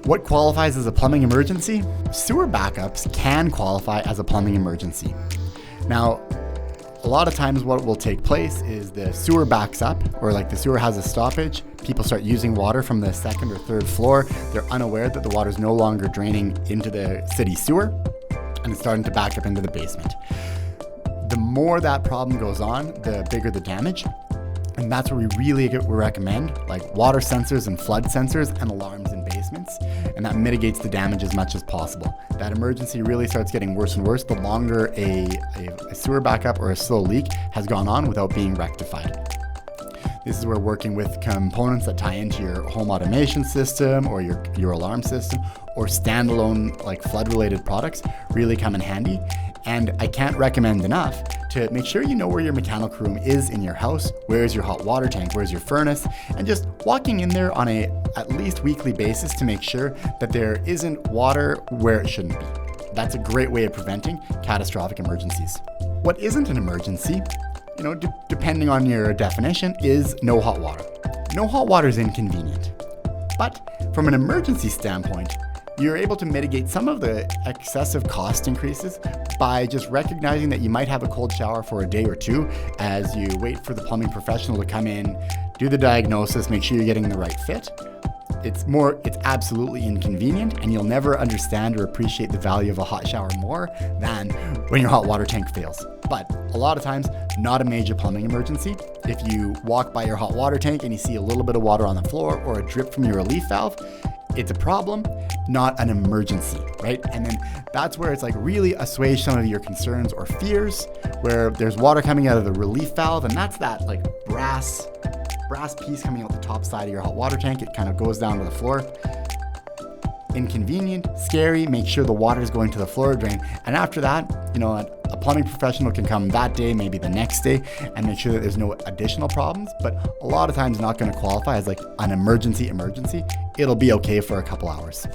What qualifies as a plumbing emergency? Sewer backups can qualify as a plumbing emergency. Now, a lot of times what will take place is the sewer backs up, or like the sewer has a stoppage. People start using water from the second or third floor. They're unaware that the water is no longer draining into the city sewer, and it's starting to back up into the basement. The more that problem goes on, the bigger the damage. And that's where we really recommend like water sensors and flood sensors and alarms in basements. And that mitigates the damage as much as possible. That emergency really starts getting worse and worse the longer a sewer backup or a slow leak has gone on without being rectified. This is where working with components that tie into your home automation system or your alarm system or standalone like flood related products really come in handy. And I can't recommend enough to make sure you know where your mechanical room is in your house, where's your hot water tank, where's your furnace, and just walking in there on a at least weekly basis to make sure that there isn't water where it shouldn't be. That's a great way of preventing catastrophic emergencies. What isn't an emergency, depending on your definition, is no hot water. No hot water is inconvenient. But from an emergency standpoint, you're able to mitigate some of the excessive cost increases by just recognizing that you might have a cold shower for a day or two as you wait for the plumbing professional to come in, do the diagnosis, make sure you're getting the right fit. It's absolutely inconvenient, and you'll never understand or appreciate the value of a hot shower more than when your hot water tank fails. But a lot of times, not a major plumbing emergency. If you walk by your hot water tank and you see a little bit of water on the floor or a drip from your relief valve, it's a problem, not an emergency, right? And then that's where it's like really assuage some of your concerns or fears, where there's water coming out of the relief valve, and that's that like brass piece coming out the top side of your hot water tank. It kind of goes down to the floor. Inconvenient, scary, make sure the water is going to the floor drain. And after that, a plumbing professional can come that day, maybe the next day, and make sure that there's no additional problems. But a lot of times not going to qualify as like an emergency. It'll be okay for a couple hours.